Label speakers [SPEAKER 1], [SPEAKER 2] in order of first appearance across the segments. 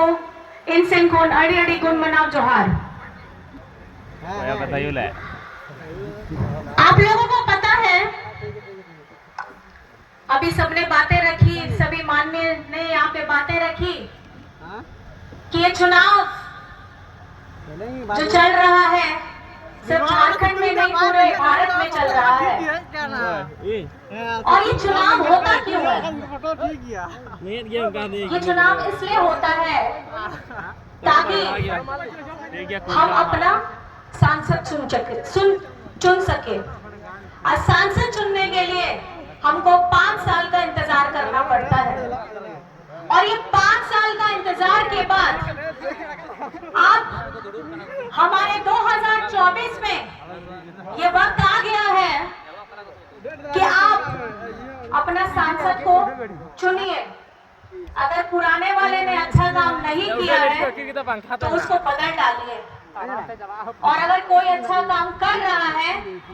[SPEAKER 1] को इन सिंह अड़ी अड़ी गुण मनाव जोहार। आप लोगों को पता है, अभी सबने बातें रखी, सभी माननीय ने यहाँ पे बातें रखी कि ये चुनाव जो चल रहा है सिर्फ झारखंड में नहीं पूरे भारत में चल रहा है। और ये चुनाव होता क्यों है? ये चुनाव इसलिए होता है ताकि हम अपना सांसद चुन सके। और सांसद चुनने के लिए हमको 5 साल का इंतजार करना पड़ता है। और ये 5 साल का इंतजार के बाद अब हमारे 2024 में ये वक्त आ गया है कि आप अपना सांसद को चुनिए। अगर पुराने वाले ने अच्छा काम नहीं किया है तो उसको बदल डालिए, और अगर कोई अच्छा काम कर रहा है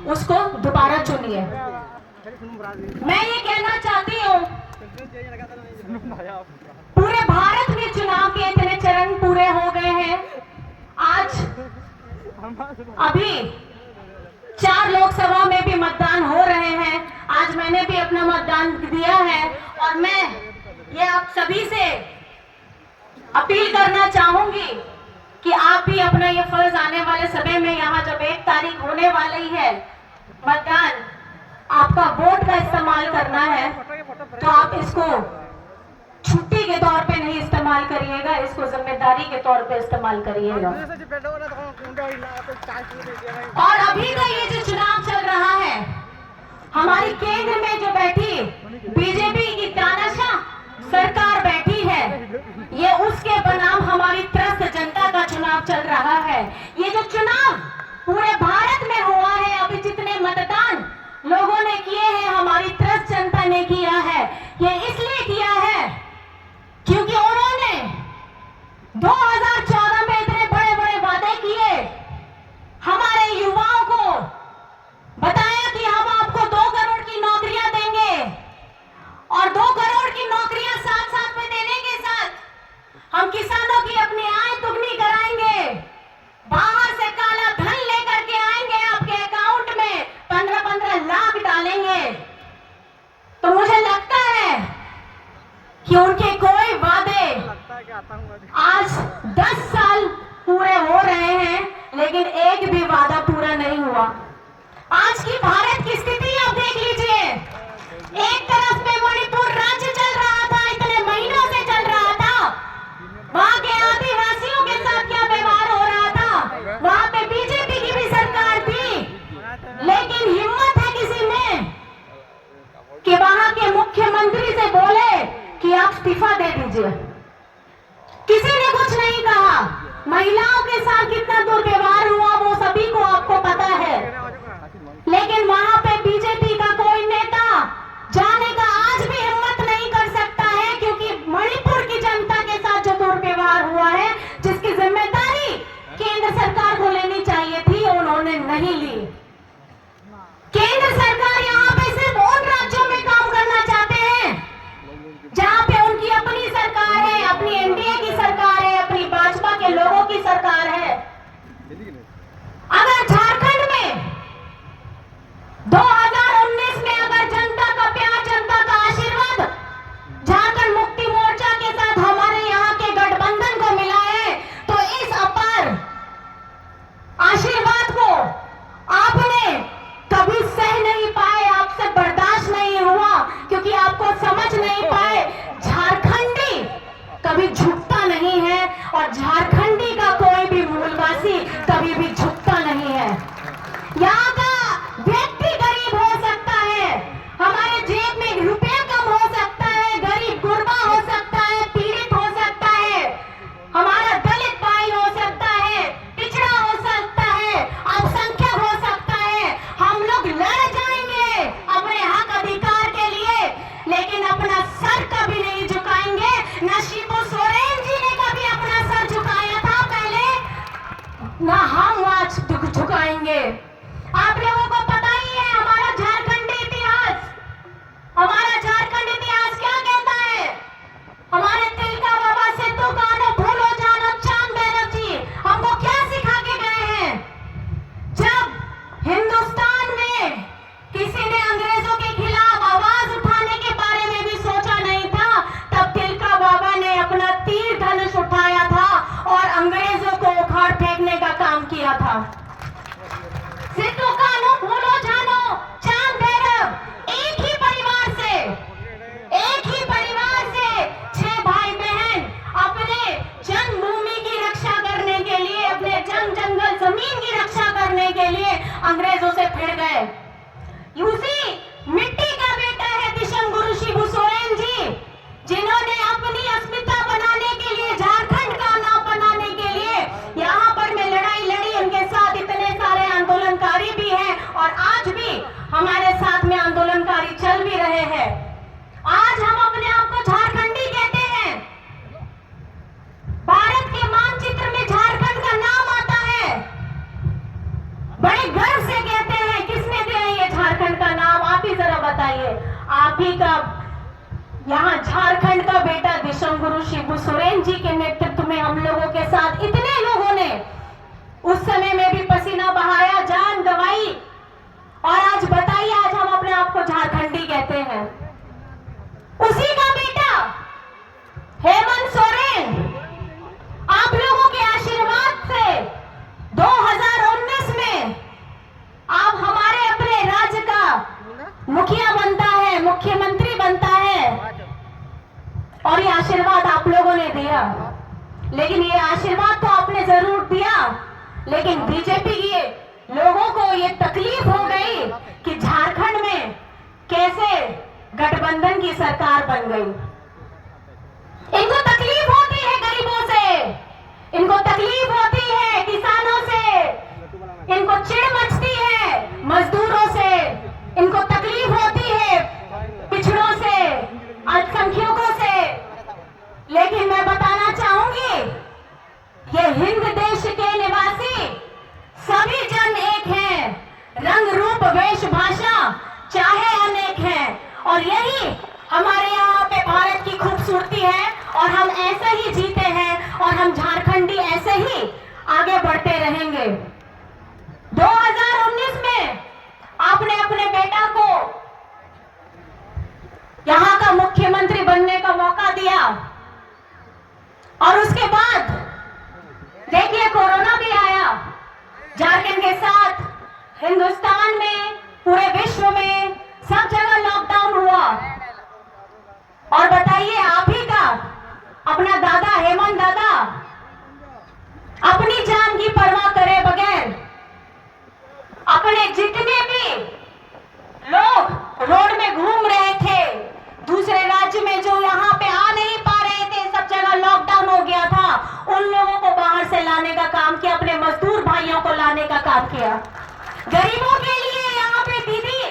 [SPEAKER 1] उसको दोबारा चुनिए। मैं ये कहना चाहती हूँ, पूरे भारत में चुनाव के इतने चरण पूरे हो गए हैं। आज अभी 4 लोकसभा में भी मतदान हो रहे हैं। आज मैंने भी अपना मतदान दिया है और मैं ये आप सभी से अपील करना चाहूंगी कि आप भी अपना ये फर्ज आने वाले समय में, यहाँ जब 1 तारीख होने वाली है मतदान, आपका वोट का इस्तेमाल करना है, तो आप इसको छुट्टी के तौर पे नहीं इस्तेमाल करिएगा, इसको जिम्मेदारी के तौर पे इस्तेमाल करिएगा। और अभी का ये जो चुनाव चल रहा है, हमारी केंद्र में जो बैठी बीजेपी की तानाशाह सरकार बैठी है, ये उसके बनाम हमारी त्रस्त जनता का चुनाव चल रहा है। ये जो चुनाव पूरे भारत में हुआ है, अभी जितने मतदान लोगों ने किए हैं, हमारी त्रस्त जनता ने किया है। ये इसलिए किया है क्योंकि उन्होंने 2014 में इतने बड़े बड़े वादे किए, हमारे युवाओं को बताया कि हम आपको 2 करोड़ की नौकरियां देंगे, और 2 करोड़ की नौकरियां साथ साथ में देने के साथ हम किसानों की अपनी आय दुगनी कराएंगे। बाहर से काला धन लेकर के आएंगे, आपके अकाउंट में 15-15 लाख डालेंगे। तो मुझे लगता है कि उनके कोई वादे आज 10 साल पूरे हो रहे हैं, लेकिन एक भी वादा पूरा नहीं हुआ। आज की भारत की स्थिति आप देख लीजिए, एक तरफ में मणिपुर राज्य चल रहा था, इतने महीनों से चल रहा था, वहां के आदिवासियों के साथ क्या व्यवहार हो रहा था, वहां पे बीजेपी की भी सरकार थी, लेकिन हिम्मत है किसी में कि वहां के मुख्यमंत्री से बोले कि आप इस्तीफा दे दीजिए। किसी ने कुछ नहीं कहा। महिलाओं के साथ कितना दुर्व्यवहार हुआ वो सभी को आपको पता है, लेकिन वहां पे बीजेपी का कोई नेता जाने का आज भी हिम्मत नहीं कर सकता है, क्योंकि मणिपुर की जनता के साथ जो दुर्व्यवहार हुआ है, जिसकी जिम्मेदारी केंद्र सरकार को लेनी चाहिए थी, उन्होंने नहीं ली। केंद्र सरकार यहाँ पे सिर्फ उन राज्यों में काम करना चाहते हैं जहाँ पे उनकी अपनी सरकार है, अपनी एनडीए की सरकार है, अपनी भाजपा के लोगों की सरकार है। अगर झारखंड में 2019 में अगर जनता का प्यार, जनता का आशीर्वाद झारखंड मुक्ति मोर्चा के साथ हमारे यहाँ के गठबंधन को मिला है, तो इस अपार आशीर्वाद को आपने कभी सह नहीं पाए, आपसे बर्दाश्त नहीं हुआ, क्योंकि आपको समझ नहीं पाए झारखंडी कभी झुकता नहीं है, और झारखंडी का कोई भी मूलवासी कभी भी झुकता नहीं है। यहाँ का व्यक्ति गरीब हो सकता है, हमारे जेब में रुपया कम हो सकता है, गरीब गुरबा हो सकता है, पीड़ित हो सकता है, हमारा दलित भाई हो सकता है, पिछड़ा हो सकता है, अल्पसंख्यक हो सकता है। हम लोग लड़ जाएंगे अपने हक अधिकार के लिए, लेकिन अपना सर कभी नहीं झुकाएंगे। न शिबू सोरेन जी ने कभी अपना सर झुकाया था पहले, न हम आज झुकाएंगे। आप लोगों को पता ही है हमारा झारखंडी इतिहास, हमारा झारखंड इतिहास क्या कहता है। हमारे तिलका बाबा सिद्धू कान्हू फूलो भिड़ गए। उसी मिट्टी का बेटा है दिशम गुरु शिबू सोरेन जी, जिन्होंने अपनी अस्मिता बनाने के लिए, झारखंड का नाम बनाने के लिए यहाँ पर में लड़ाई लड़ी। उनके साथ इतने सारे आंदोलनकारी भी हैं और आज भी हमारे साथ में आंदोलनकारी चल भी रहे हैं। आज हम अपने आप को झारखंडी कहते हैं। भारत के मानचित्र में झारखंड का नाम आता है। बड़े गर्व से कहते हैं। किसने दिया ये झारखंड का नाम? आप ही जरा बताइए। आप ही का यहाँ झारखंड का बेटा दिशम गुरु शिबू सोरेन जी के नेतृत्व में हम लोगों के साथ इतने लोगों ने उस समय में भी पसीना बहाया, जान गंवाई, और आज बताइए, आज हम अपने आप को झारखंडी कहते हैं। उसी का बेटा हेमंत सोरेन, आप लोगों के आशीर्वाद से 2019 में आप हमारे अपने राज्य का मुखिया बनता है, मुख्यमंत्री बनता है, और ये आशीर्वाद आप लोगों ने दिया। लेकिन ये आशीर्वाद तो आपने जरूर दिया, लेकिन बीजेपी के लोगों को ये तकलीफ हो गई कि झारखंड में कैसे गठबंधन की सरकार बन गई। इनको तकलीफ होती है गरीबों से, इनको तकलीफ होती है किसानों से, इनको चिढ़ मचती है मजदूरों से, इनको तकलीफ होती है पिछड़ों से, अल्पसंख्यकों से। लेकिन मैं बताना चाहूंगी, ये हिंद देश के निवासी सभी जन एक हैं, रंग रूप वेश भाषा चाहे अनेक हैं, और यही हमारे यहाँ पे भारत की खूबसूरती है। और हम ऐसे ही जीते हैं और हम झारखंडी ऐसे ही आगे बढ़ते रहेंगे। 2019 में आपने अपने बेटा को यहाँ का मुख्यमंत्री बनने का मौका दिया, और उसके बाद देखिए कोरोना भी आया। झारखंड के साथ हिंदुस्तान में, पूरे विश्व में सब जगह लॉकडाउन हुआ। और बताइए, आप ही का अपना दादा हेमंत दादा अपनी जान की परवाह करे बगैर अपने जितने भी लोग रोड में घूम रहे थे दूसरे राज्य में, जो यहाँ पे आ नहीं पा रहे थे, सब जगह लॉकडाउन हो गया था, उन लोगों को बाहर से लाने का काम किया, अपने मजदूर भाइयों को लाने का काम किया। गरीबों के लिए यहाँ पे दीदी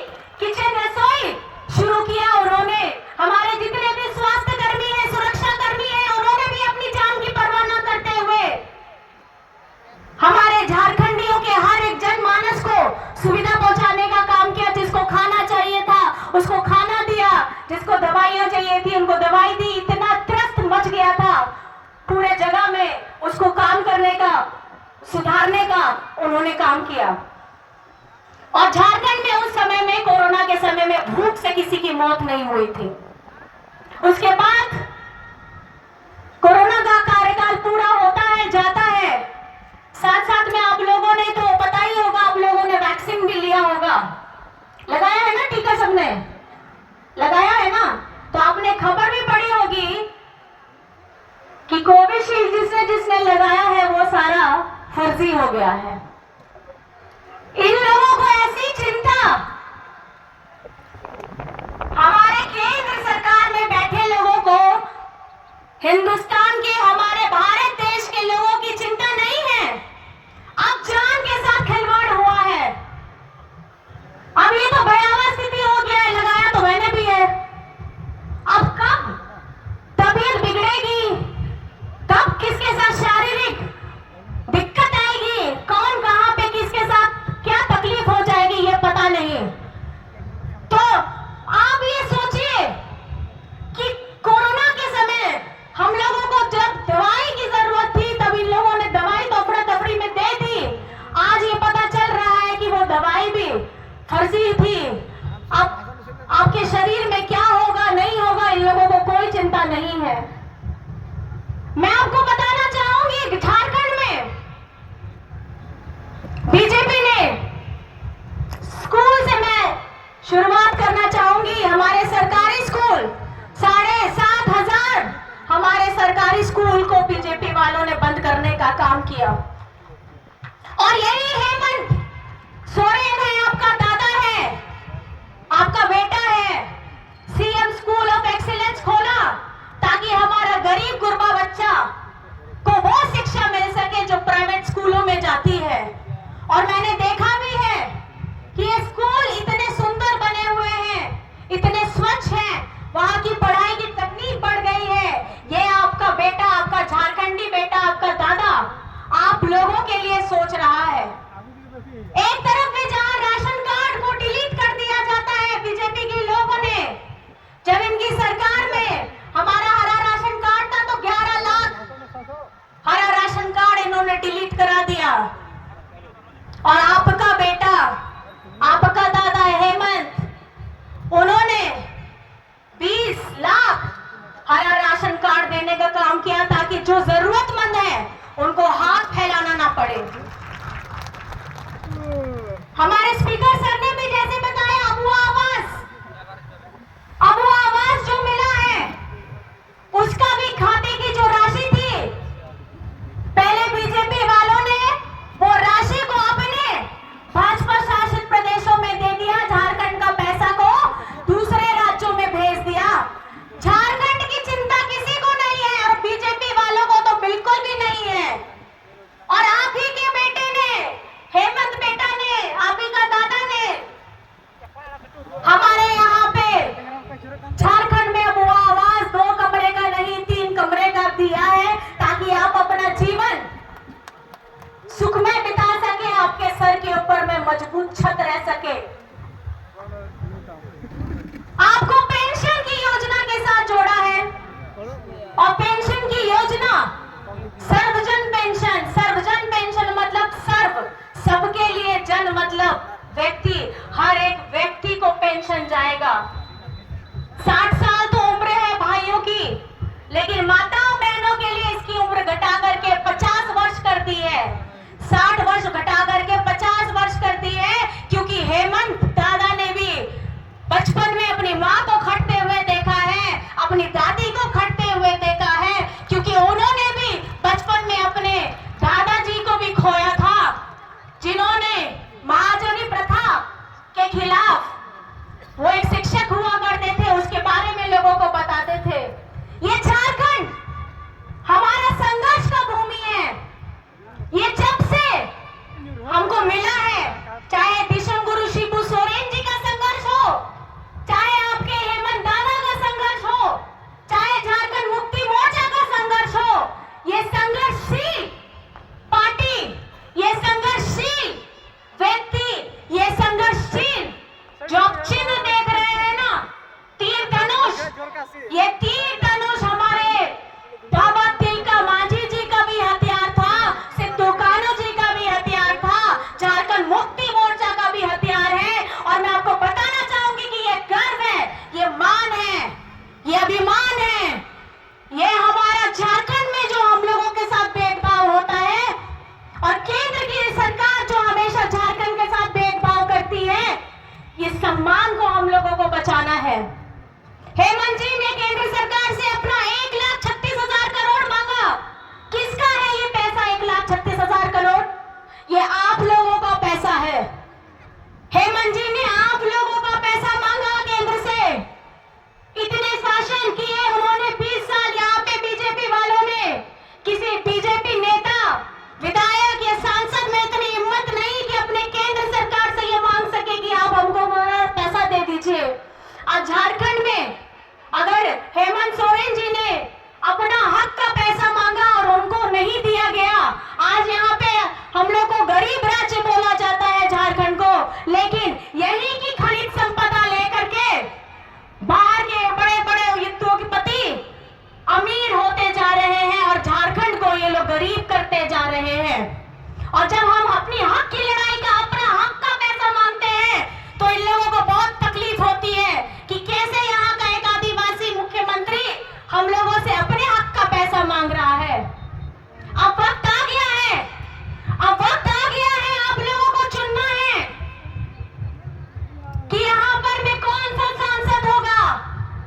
[SPEAKER 1] किचन रसोई शुरू किया उन्होंने। हमारे जितने भी स्वास्थ्य कर्मी हैं, सुरक्षा कर्मी हैं, उन्होंने भी अपनी जान की परवाह न करते हुए हमारे झारखंडियों के हर एक जनमानस को सुविधा पहुंचाने का काम किया। जिसको खाना चाहिए था उसको खाना दिया, जिसको दवाइयां चाहिए थी उनको दवाई दी। इतना त्रस्त मच गया था पूरे जगह में, उसको काम करने का, सुधारने का उन्होंने काम किया। और झारखंड में उस समय में, कोरोना के समय में, भूख से किसी की मौत नहीं हुई थी। उसके बाद कोरोना का कार्यकाल पूरा होता है, जाता है, साथ साथ में आप लोगों ने तो पता ही होगा, आप लोगों ने वैक्सीन भी लिया होगा, लगाया है ना टीका? सबने लगाया है ना? तो आपने खबर भी पढ़ी होगी कि कोविशील्ड जिसने लगाया है वो सारा फर्जी हो गया है। इन लोगों को ऐसी चिंता, हमारे केंद्र सरकार में बैठे लोगों को, हिंदुस्तान के, हमारे भारत देश के लोगों की चिंता नहीं है। अब जान के साथ खिलवाड़ हुआ है। अब ये तो भयावह स्थिति हो गया है। लगाया तो मैंने भी है। अब कब तबीयत बिगड़ेगी, कब किसके साथ शारीरिक दिक्कत आएगी, कौन कहां पे किसके साथ क्या तकलीफ हो जाएगी, ये पता नहीं। तो आप ये सोचिए कि कोरोना के समय हम लोगों को जब दवाई की जरूरत थी, तब इन लोगों ने दवाई तो अफरा तफरी में दे दी। आज ये पता चल रहा है कि वो दवाई भी फर्जी थी। अब आपके शरीर में क्या होगा नहीं होगा, इन लोगों को कोई चिंता नहीं है। मैं आपको बताना चाहूंगी कि झारखंड में बीजेपी ने, स्कूल से मैं शुरुआत करना चाहूंगी, हमारे सरकारी स्कूल 7,500 हमारे सरकारी स्कूल को बीजेपी वालों ने बंद करने का काम किया। और यही हेमंत सोरेन है आपका और मैंने देखा भी है कि ये स्कूल इतने सुंदर बने हुए हैं, इतने स्वच्छ हैं, वहां की पढ़ाई की तकनीक बढ़ गई है। ये आपका बेटा, आपका झारखंडी बेटा, आपका दादा आप लोगों के लिए सोच रहा है। एक तरफ में जहां राशन कार्ड को डिलीट कर दिया जाता है बीजेपी के लोगों ने, जब इनकी सरकार में हमारा हरा राशन कार्ड था तो 11 लाख हरा राशन कार्ड इन्होंने डिलीट करा दिया। और आपका बेटा, आपका दादा हेमंत, उन्होंने 20 लाख हरा राशन कार्ड देने का काम किया ताकि जो जरूरतमंद है उनको हाथ फैलाना ना पड़े। हमारे स्पीकर सर ने भी जैसे बताया, अबू आवास जो मिला है उसका भी खाते की जो राशि थी, पहले बीजेपी वालों ने वो राशि को अपने भाजपा शासित प्रदेशों में दे दिया, झारखंड का पैसा को दूसरे राज्यों में भेज दिया। झारखंड की चिंता किसी को नहीं है और बीजेपी वालों को तो बिल्कुल भी नहीं है। और आप ही के बेटे ने, हेमंत बेटा ने, आप ही का दादा ने हमारे यहाँ पे झारखंड में वो आवास 2 कमरे का नहीं 3 कमरे का दिया है ताकि आप अपना जीवन सुखमय बिता सके, आपके सर के ऊपर में मजबूत छत रह सके। आपको पेंशन की योजना के साथ जोड़ा है और पेंशन की योजना सर्वजन पेंशन, सर्वजन पेंशन मतलब सर्व, सबके लिए, जन मतलब व्यक्ति, हर एक व्यक्ति को पेंशन जाएगा। 60 साल तो उम्र है भाइयों की, लेकिन माताओं बहनों के लिए इसकी उम्र घटा करके 50 वर्ष कर दी है। 60 वर्ष घटा करके 50 वर्ष कर दी है, क्योंकि हेमंत दादा ने भी बचपन में अपनी माँ को खटते हुए देखा है, अपनी दादी को खटते हुए देखा है, क्योंकि उन्होंने भी बचपन में अपने दादाजी को भी खोया था, जिन्होंने महाजनी प्रथा के खिलाफ, वो एक शिक्षक हुआ करते थे, उसके बारे में लोगों को बताते थे। ये झारखंड हमारा संघर्ष का भूमि है। ये जब से हमको मिला है, चाहे विशंगुरु शिबू सोरेन जी का संघर्ष हो, चाहे आपके हेमंत दादा का संघर्ष हो, चाहे झारखंड मुक्ति मोर्चा का संघर्ष हो, ये संघर्षशील पार्टी, ये संघर्षशील व्यक्ति, ये संघर्षशील जो आप चिन्ह देख रहे हैं ना, तीर धनुष, ये तीर धनुष हमारे बाबा तिलका मांझी जी का भी हथियार था, सिद्धू कान्हू जी का भी हथियार था, झारखंड मुक्ति मोर्चा का भी हथियार है। और मैं आपको बताना चाहूंगी कि ये गर्व है, ये मान है, ये अभिमान है। ये हमारा झारखंड में जो हम लोगों के साथ भेदभाव होता है और केंद्र की सरकार जो हमेशा झारखंड के साथ भेदभाव करती है, ये सम्मान को हम लोगों को बचाना है। हेमंत जी ने केंद्र सरकार से अपना 1,36,000 करोड़ मांगा। किसका है ये पैसा 1,36,000 करोड़? ये आप लोगों का पैसा है। हेमंत जी ने आप लोगों का पैसा मांगा केंद्र से। इतने शासन किए उन्होंने 20 साल, यहाँ पे बीजेपी वालों ने, किसी बीजेपी नेता, विधायक या सांसद में इतनी हिम्मत नहीं कि अपने केंद्र सरकार से ये मांग सके कि आप हमको पैसा दे दीजिए। आज झारखंड में अगर हेमंत सोरेन जी ने अपना हक का पैसा मांगा और उनको नहीं दिया गया, आज यहाँ पे हम लोग को गरीब राज्य बोला जाता है झारखंड को, लेकिन यही की खनिज संपदा लेकर के बाहर के बड़े बड़े उद्योगपति अमीर होते जा रहे हैं और झारखंड को ये लोग गरीब करते जा रहे हैं। और जब हम अपनी हक की लड़ाई का, अपना हक का पैसा मांगते हैं, तो इन लोगों को बहुत तकलीफ होती है कि कैसे यहाँ का एक आदिवासी मुख्यमंत्री हम लोगों से अपने हक का पैसा मांग रहा है। अब वक्त आ गया है, अब वक्त आ गया है, आप लोगों को चुनना है कि यहाँ पर में कौन सा सांसद होगा,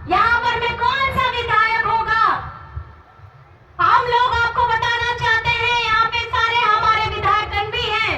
[SPEAKER 1] यहाँ पर में कौन सा विधायक होगा। हम लोग आपको बताना चाहते हैं, यहाँ पे सारे हमारे विधायकगण भी हैं,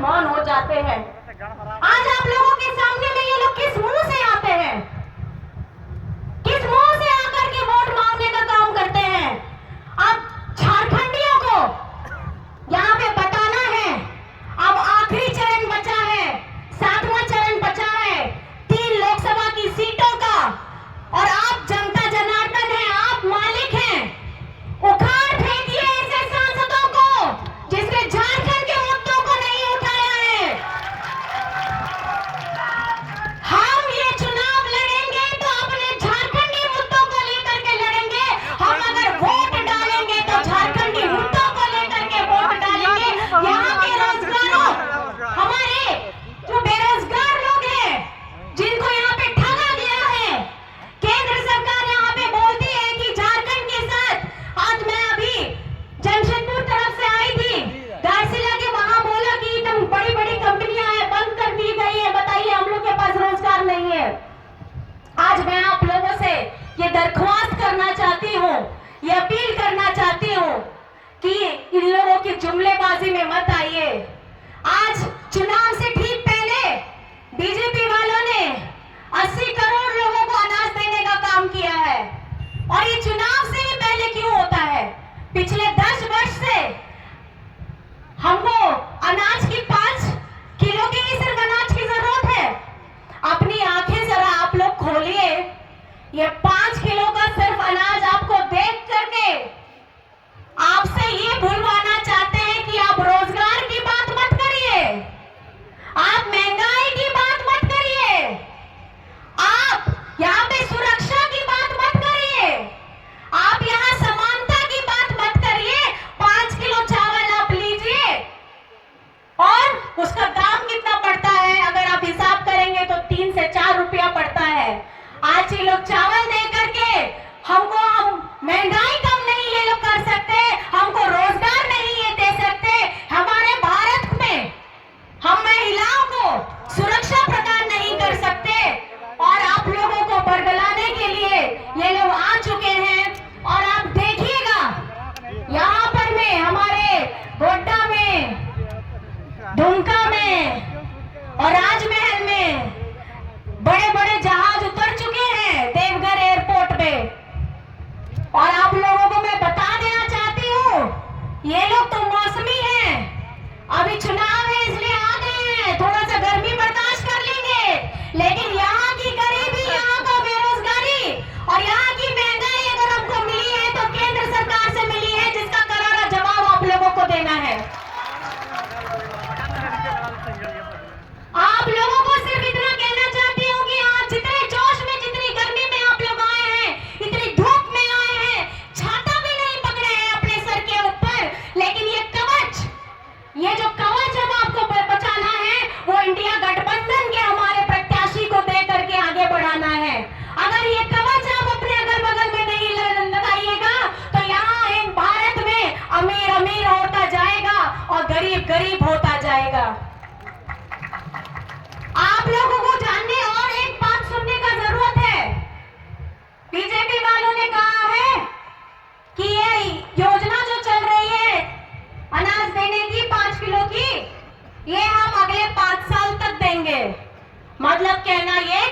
[SPEAKER 1] मौन हो जाते हैं। आज आप लोगों के सामने में ये लोग किस मुंह से आते हैं, किस मुंह से आकर के वोट मांगने का काम करते हैं। अब झारखंडियों को यहाँ पे बताना है, अब आखिरी चरण बचा है, 7वां चरण बचा है 3 लोकसभा की सीटों का, और आप जनता जनार्दन है, आप मालिक हैं। उखाड़ फेंकिए ऐसे सांसदों को जिसने झारखंड के मुद्दों को नहीं उठाया है। हम ये चुनाव लड़ेंगे तो अपने झारखंडी मुद्दों को लेकर के लड़ेंगे। हम अगर वोट डालेंगे तो झारखंडी मुद्दों को लेकर के वोट डालेंगे। यहाँ के रोजगारों, हमारे जो बेरोजगार लोग हैं जिनको यहाँ पे ठगा गया है, केंद्र सरकार यहाँ पे बोलती है कि झारखंड के साथ, आज मैं अभी जमशेदपुर तरफ से आई थी, गारसिला के वहां बोला कि एकदम बड़ी बड़ी कंपनियां हैं, बंद कर दी गई है, बताइए हम लोग के पास रोजगार नहीं है। आज मैं आप लोगों से ये दरख्वास्त करना चाहती हूँ, ये अपील करना चाहती हूँ कि इन लोगों की जुमलेबाजी में मत आइए। आज चुनाव से ठीक पहले बीजेपी वालों ने 80 करोड़ लोगों को अनाज देने का काम किया है, और ये चुनाव से भी पहले क्यों होता है? पिछले 10 वर्ष से हमको अनाज की 5 किलो की ही सिर्फ अनाज की जरूरत है। अपनी आंखें जरा आप लोग खोलिए, ये 5 किलो का सिर्फ अनाज आपको देख करके आपसे ये भूलवाना चाहते हैं कि आप रोजगार की बात मत करिए, आप महंगाई की बात मत करिए, आप यहाँ पे सुरक्षा की बात मत करिए, आप यहाँ समानता की बात मत करिए। 5 किलो चावल आप लीजिए और उसका दाम कितना पड़ता है, अगर आप हिसाब करेंगे तो 3 से 4 रुपया पड़ता है। आज ये लोग चावल दे करके हमको, हम महंगाई कम नहीं ये लोग कर सकते, हमको रोजगार नहीं ये दे सकते। हमारे भारत में हम महिलाओं को सुरक्षा प्रदान नहीं कर सकते, और आप लोगों को बरगलाने के लिए ये लोग आ चुके हैं। और आप देखिएगा यहाँ पर में, हमारे गोड्डा में, दुमका में और राजमहल में बड़े बड़े जहाज उतर चुके हैं देवघर एयरपोर्ट पे। और आप लोगों को मैं बता देना चाहती हूँ, ये लोग तो मौसमी हैं, अभी चुनाव है इसलिए आ गए हैं, थोड़ा सा गर्मी बर्दाश्त कर लेंगे, लेकिन यहाँ की गरीबी, यहाँ का बेरोजगारी और यहाँ की महंगाई अगर हमको मिली है तो केंद्र सरकार से मिली है, जिसका करारा जवाब आप लोगों को देना है। आप लोगों को सिर्फ इतना कहना चाहती हूँ कि आज जितने जोश में, जितनी गर्मी में आप लोग आए हैं, इतनी धूप में आए हैं, छाता भी नहीं पकड़े हैं अपने सर के ऊपर, लेकिन ये कवच, ये जो कवच अब आपको बचाना है वो इंडिया गठबंधन के हमारे प्रत्याशी को दे करके आगे बढ़ाना है। अगर ये कवच आप अपने अगल बगल में नहीं लगाइएगा तो यहाँ एक भारत में अमीर अमीर होता जाएगा और गरीब गरीब होता जाएगा। आप लोगों को जानने और एक बात सुनने का जरूरत है। बीजेपी वालों ने कहा है कि ये योजना जो चल रही है अनाज देने की 5 किलो की, ये हम अगले 5 साल तक देंगे। मतलब कहना ये